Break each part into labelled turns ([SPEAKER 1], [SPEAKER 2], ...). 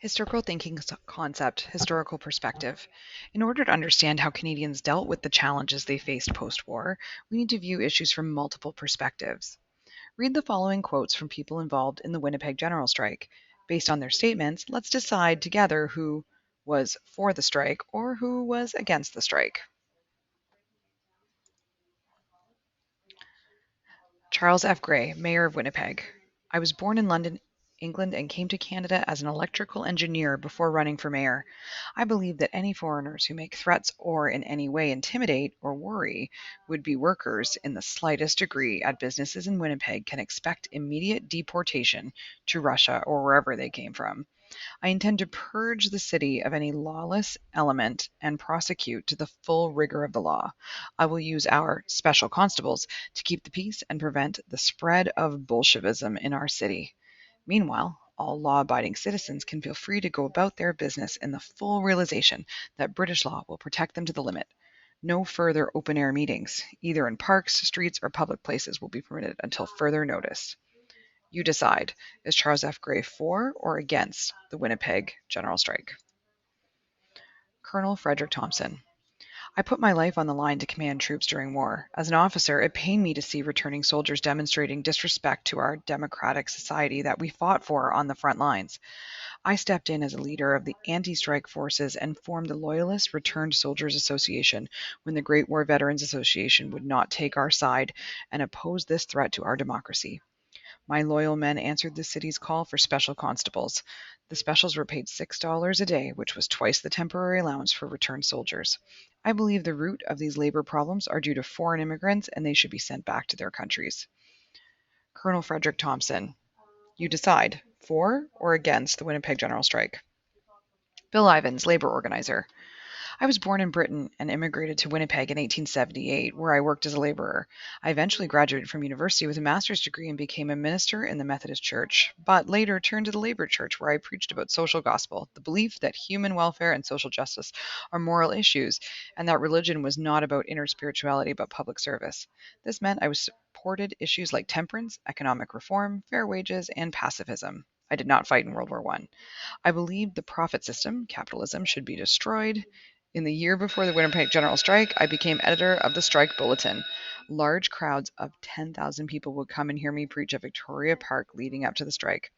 [SPEAKER 1] Historical thinking concept, historical perspective. In order to understand how Canadians dealt with the challenges they faced post war, we need to view issues from multiple perspectives. Read the following quotes from people involved in the Winnipeg General Strike. Based on their statements, let's decide together who was for the strike or who was against the strike. Charles F. Gray, Mayor of Winnipeg. I was born in London, England, and came to Canada as an electrical engineer before running for mayor. I believe that any foreigners who make threats or in any way intimidate or worry would be workers in the slightest degree at businesses in Winnipeg can expect immediate deportation to Russia or wherever they came from. I intend to purge the city of any lawless element and prosecute to the full rigor of the law. I will use our special constables to keep the peace and prevent the spread of Bolshevism in our city. Meanwhile, all law abiding citizens can feel free to go about their business in the full realization that British law will protect them to the limit. No further open air meetings, either in parks, streets, or public places, will be permitted until further notice. You decide. Is Charles F. Gray for or against the Winnipeg General Strike? Colonel Frederick Thompson. I put my life on the line to command troops during war. As an officer, it pained me to see returning soldiers demonstrating disrespect to our democratic society that we fought for on the front lines. I stepped in as a leader of the anti-strike forces and formed the Loyalist Returned Soldiers Association when the Great War Veterans Association would not take our side and oppose this threat to our democracy. My loyal men answered the city's call for special constables. The specials were paid $6 a day, which was twice the temporary allowance for returned soldiers. I believe the root of these labor problems are due to foreign immigrants and they should be sent back to their countries. Colonel Frederick Thompson. You decide, for or against the Winnipeg General Strike. Bill Ivins, labor organizer. I was born in Britain and immigrated to Winnipeg in 1878, where I worked as a laborer. I eventually graduated from university with a master's degree and became a minister in the Methodist Church, but later turned to the Labor Church, where I preached about social gospel, the belief that human welfare and social justice are moral issues, and that religion was not about inner spirituality but public service. This meant I supported issues like temperance, economic reform, fair wages, and pacifism. I did not fight in World War I believed the profit system, capitalism, should be destroyed. In the year before the Winnipeg General Strike, I became editor of the Strike Bulletin. Large crowds of 10,000 people would come and hear me preach at Victoria Park leading up to the strike.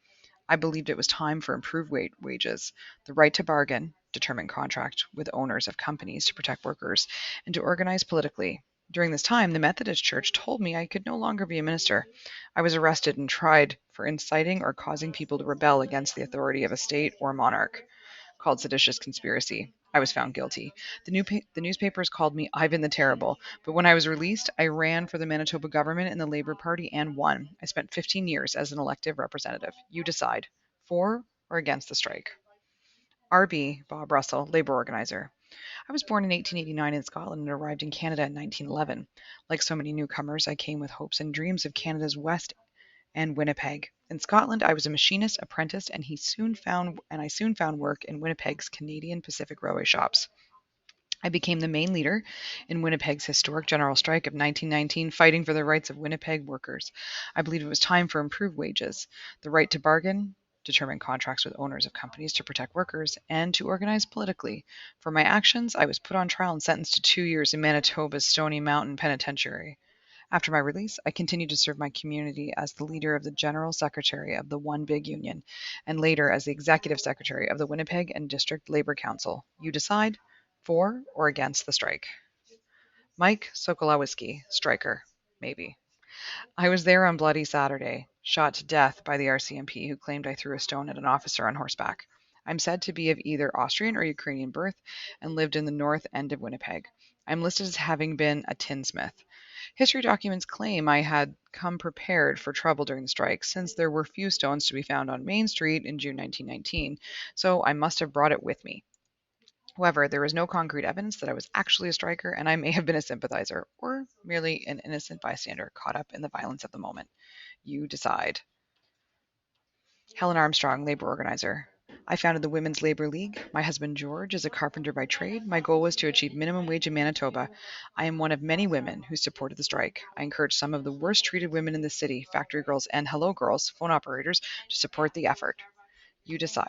[SPEAKER 1] I believed it was time for improved wages, the right to bargain, determine contract with owners of companies to protect workers, and to organize politically. During this time, the Methodist Church told me I could no longer be a minister. I was arrested and tried for inciting or causing people to rebel against the authority of a state or monarch, called seditious conspiracy. I was found guilty. The newspapers called me Ivan the Terrible, but when I was released, I ran for the Manitoba government in the Labour Party and won. I spent 15 years as an elective representative. You decide, for or against the strike. RB, Bob Russell, Labour organizer. I was born in 1889 in Scotland and arrived in Canada in 1911. Like so many newcomers, I came with hopes and dreams of Canada's West and Winnipeg. In Scotland, I was a machinist apprentice, and I soon found work in Winnipeg's Canadian Pacific Railway shops. I became the main leader in Winnipeg's historic general strike of 1919, fighting for the rights of Winnipeg workers. I believed it was time for improved wages, the right to bargain, determine contracts with owners of companies to protect workers, and to organize politically. For my actions, I was put on trial and sentenced to 2 years in Manitoba's Stony Mountain Penitentiary. After my release, I continued to serve my community as the leader of the General Secretary of the One Big Union, and later as the Executive Secretary of the Winnipeg and District Labour Council. You decide, for or against the strike. Mike Sokolowski, striker, maybe. I was there on Bloody Saturday, shot to death by the RCMP who claimed I threw a stone at an officer on horseback. I'm said to be of either Austrian or Ukrainian birth and lived in the north end of Winnipeg. I'm listed as having been a tinsmith. History documents claim I had come prepared for trouble during the strike, since there were few stones to be found on Main Street in June 1919, so I must have brought it with me. However, there is no concrete evidence that I was actually a striker, and I may have been a sympathizer, or merely an innocent bystander caught up in the violence of the moment. You decide. Helen Armstrong, labor organizer. I founded the Women's Labor League. My husband George is a carpenter by trade. My goal was to achieve minimum wage in Manitoba. I am one of many women who supported the strike. I encouraged some of the worst treated women in the city, factory girls and hello girls, phone operators, to support the effort. You decide.